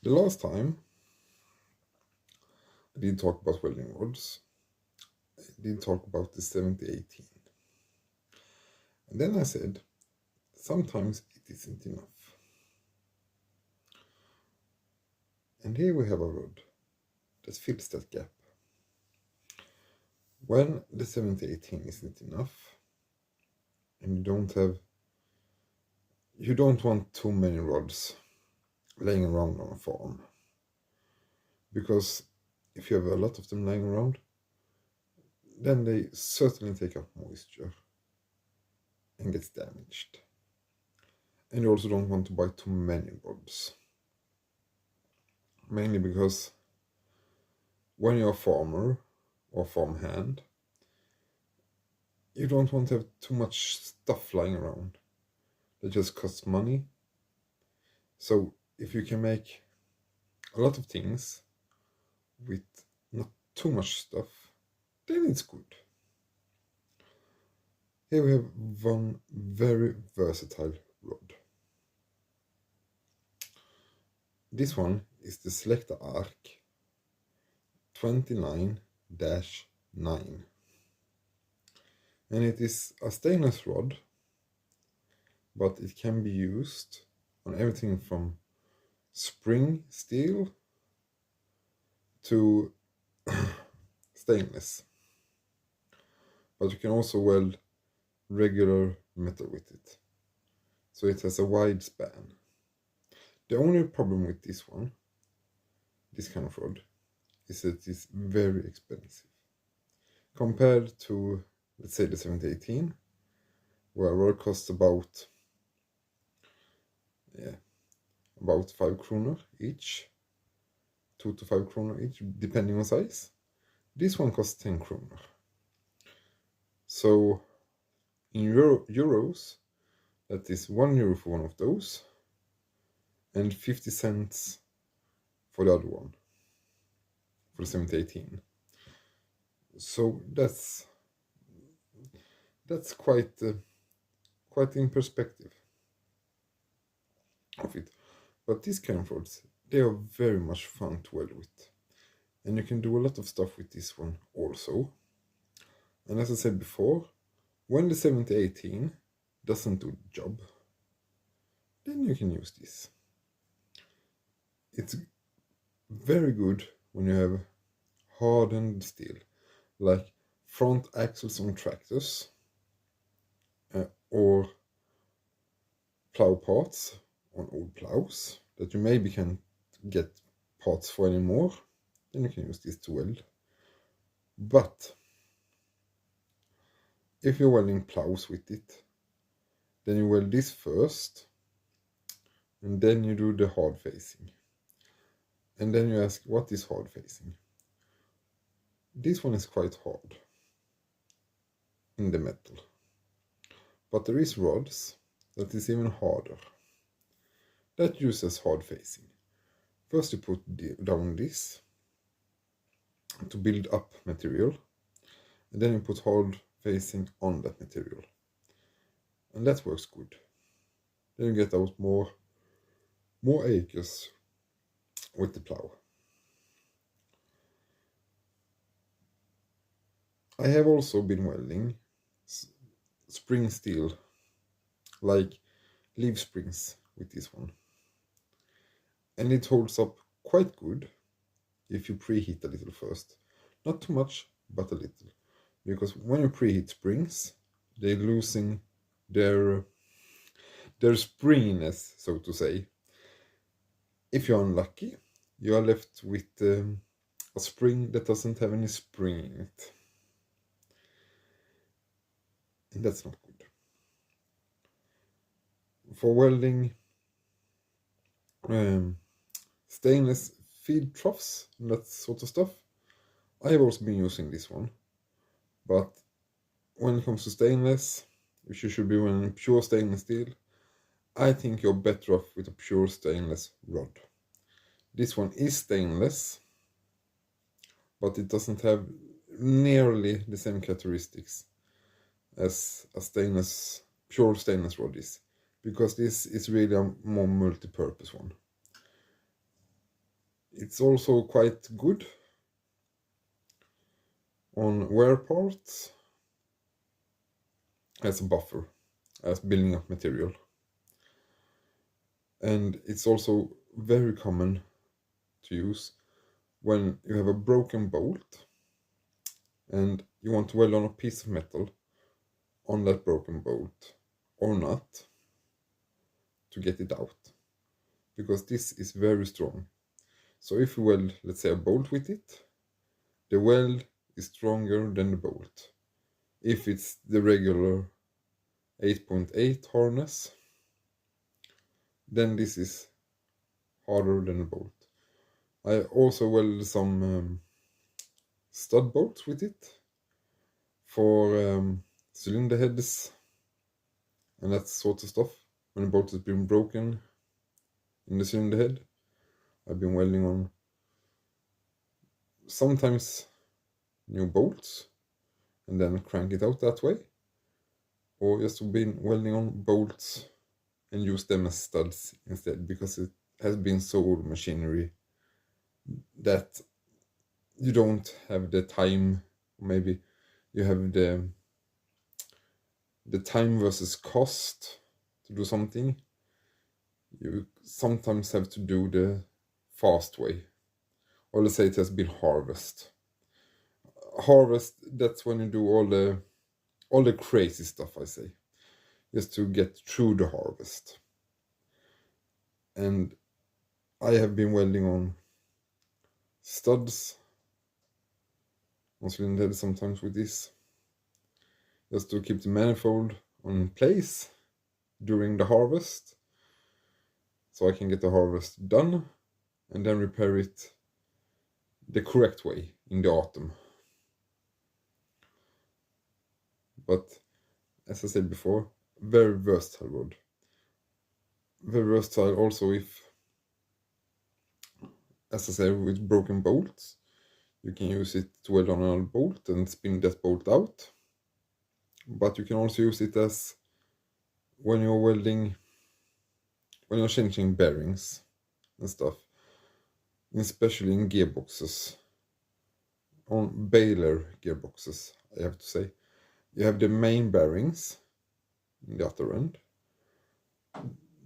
The last time I did talk about welding rods, I did talk about the 7018. And then I said, sometimes it isn't enough. And here we have a rod that fills that gap. When the 7018 isn't enough, and you don't want too many rods laying around on a farm, because if you have a lot of them lying around, then they certainly take up moisture and gets damaged. And you also don't want to buy too many rods, mainly because when you're a farmer or farmhand, you don't want to have too much stuff lying around that just costs money. So if you can make a lot of things with not too much stuff, then it's good. Here we have one very versatile rod. This one is the Selecta Arc 29-9, and it is a stainless rod, but it can be used on everything from spring steel to stainless. But you can also weld regular metal with it, so it has a wide span. The only problem with this one, this kind of rod, is that it's very expensive compared to, let's say, the 7018, where a rod costs about 5 kronor each, 2 to 5 kronor each, depending on size. This one costs 10 kronor. So in euros, that is €1 for one of those, and 50 cents for the other one, for the 7018. So that's quite in perspective of it. But these kind of rods, they are very much fun to weld with, and you can do a lot of stuff with this one also. And as I said before, when the 7018 doesn't do the job, then you can use this. It's very good when you have hardened steel, like front axles on tractors, or plow parts on old plows that you maybe can't get parts for anymore. Then you can use this to weld. But if you're welding plows with it, then you weld this first, and then you do the hard facing. And then you ask, what is hard facing? This one is quite hard in the metal, but there is rods that is even harder that uses hard facing. First you put down this to build up material, and then you put hard facing on that material, and that works good. Then you get out more acres with the plow. I have also been welding spring steel, like leaf springs, with this one, and it holds up quite good if you preheat a little first. Not too much, but a little, because when you preheat springs, they're losing their springiness, so to say. If you're unlucky, you are left with a spring that doesn't have any spring in it, and that's not good. For welding stainless feed troughs and that sort of stuff, I have also been using this one. But when it comes to stainless, which you should be wearing pure stainless steel, I think you're better off with a pure stainless rod. This one is stainless, but it doesn't have nearly the same characteristics as a pure stainless rod is, because this is really a more multi-purpose one. It's also quite good on wear parts as a buffer, as building up material. And it's also very common to use when you have a broken bolt and you want to weld on a piece of metal on that broken bolt or nut to get it out, because this is very strong. So if you weld, let's say, a bolt with it, the weld is stronger than the bolt. If it's the regular 8.8 harness, then this is harder than a bolt. I also weld some stud bolts with it for cylinder heads and that sort of stuff. When the bolt has been broken in the cylinder head, I've been welding on sometimes new bolts and then crank it out that way, or just been welding on bolts and use them as studs instead, because it has been so old machinery that you don't have the time. Maybe you have the time versus cost to do something. You sometimes have to do the fast way, or let's say it has been harvest. That's when you do all the crazy stuff, I say, just to get through the harvest. And I have been welding on studs on cylinder head sometimes with this, just to keep the manifold on place during the harvest, so I can get the harvest done and then repair it the correct way in the autumn. But as I said before, very versatile rod. Very versatile also if, as I said, with broken bolts, you can use it to weld on a bolt and spin that bolt out. But you can also use it as when you're welding, when you're changing bearings and stuff, especially in gearboxes, on baler gearboxes, I have to say. You have the main bearings in the other end.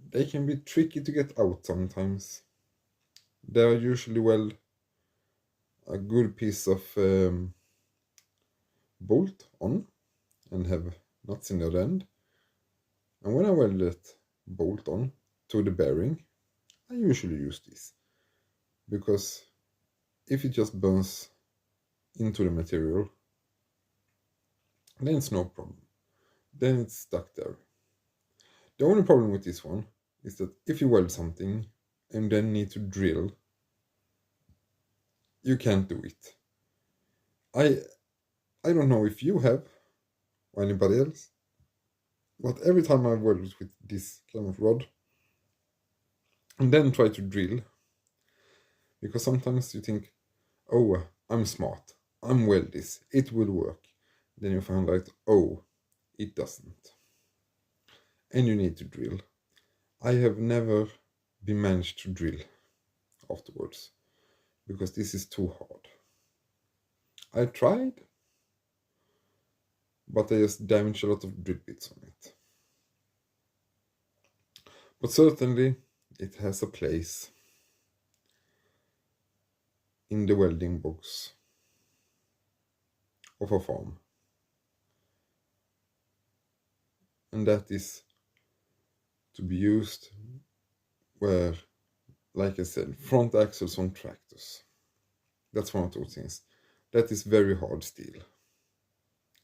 They can be tricky to get out sometimes. They are usually weld a good piece of bolt on and have nuts in the other end. And when I weld that bolt on to the bearing, I usually use this, because if it just burns into the material, then it's no problem. Then it's stuck there. The only problem with this one is that if you weld something and then need to drill, you can't do it. I don't know if you have or anybody else, but every time I weld with this kind of rod and then try to drill, because sometimes you think, oh, I'm smart, I'm weld this, it will work. Then you find out, oh, it doesn't. And you need to drill. I have never been managed to drill afterwards, because this is too hard. I tried, but I just damaged a lot of drill bits on it. But certainly it has a place in the welding box of a farm. And that is to be used where, like I said, front axles on tractors. That's one of those things. That is very hard steel.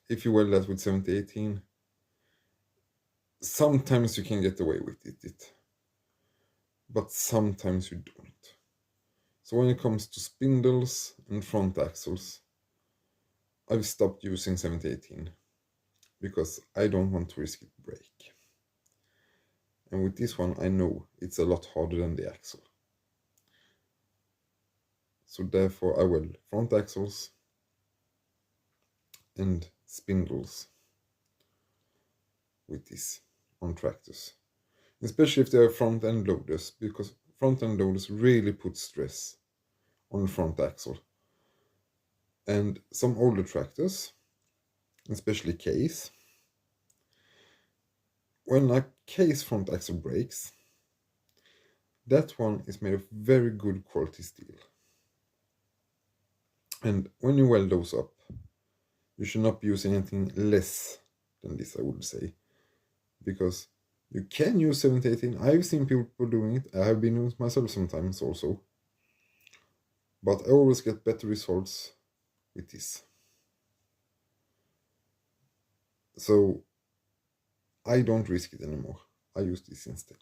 If you weld that with 7018, sometimes you can get away with it, but sometimes you don't. So when it comes to spindles and front axles, I've stopped using 7018 because I don't want to risk it break. And with this one, I know it's a lot harder than the axle. So therefore I weld front axles and spindles with this on tractors. Especially if they are front end loaders, because front end loaders really put stress on the front axle. And some older tractors, especially K's, when a K's front axle breaks, that one is made of very good quality steel. And when you weld those up, you should not be using anything less than this, I would say. Because you can use 7018. I've seen people doing it. I have been doing it myself sometimes also. But I always get better results with this. So I don't risk it anymore. I use this instead.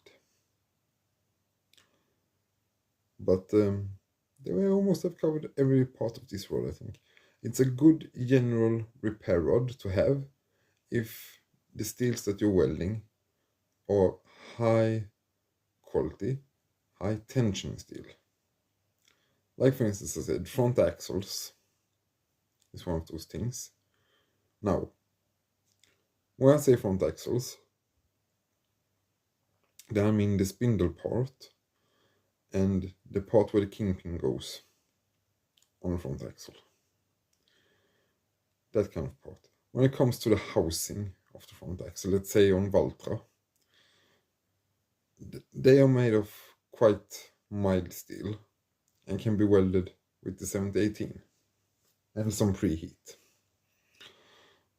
But we almost have covered every part of this rod, I think. It's a good general repair rod to have if the steels that you're welding are high quality, high tension steel. Like for instance, I said, front axles is one of those things. Now, when I say front axles, then I mean the spindle part and the part where the kingpin goes on the front axle. That kind of part. When it comes to the housing of the front axle, let's say on Valtra, they are made of quite mild steel and can be welded with the 7018 and some preheat.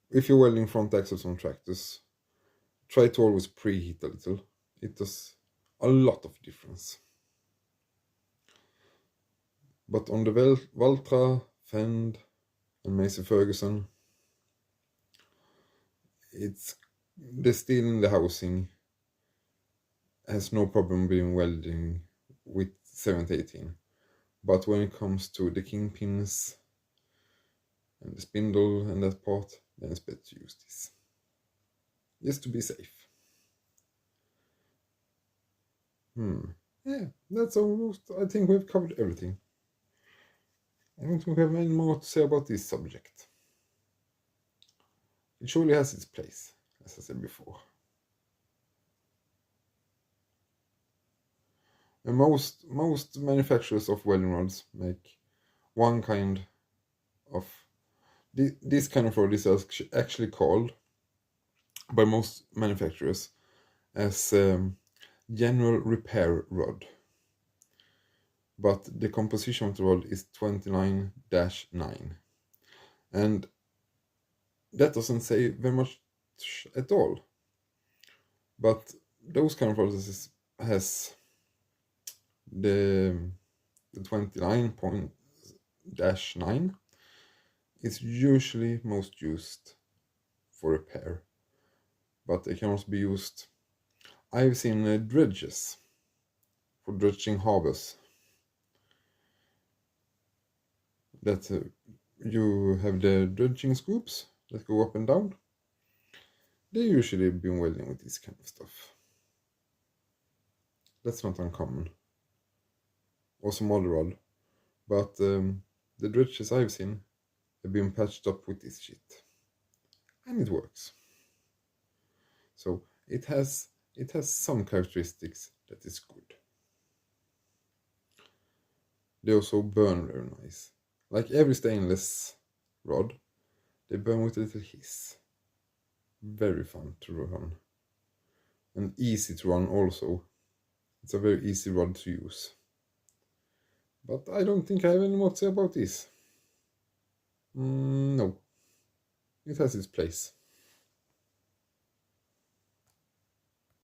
If you're welding front axles on tractors, try to always preheat a little. It does a lot of difference. But on the Valtra, Fend, and Massey Ferguson, it's the steel in the housing has no problem being welding with 7018. But when it comes to the kingpins and the spindle and that part, then it's better to use this. Just to be safe. Yeah, that's almost, I think we've covered everything. I don't think we have any more to say about this subject. It surely has its place, as I said before. And most manufacturers of welding rods make one kind of this kind of rod is actually called by most manufacturers as general repair rod. But the composition of the rod is 29-9. And that doesn't say very much at all. But those kind of rods has the 29.9 is usually most used for repair, but they can also be used. I've seen dredges for dredging harbors that you have the dredging scoops that go up and down. They usually been welding with this kind of stuff. That's not uncommon. Or some other rod, but the dredges I've seen have been patched up with this shit, and it works. So it has some characteristics that is good. They also burn very nice. Like every stainless rod, they burn with a little hiss. Very fun to run. And easy to run also. It's a very easy rod to use. But I don't think I have any more to say about this. No. It has its place.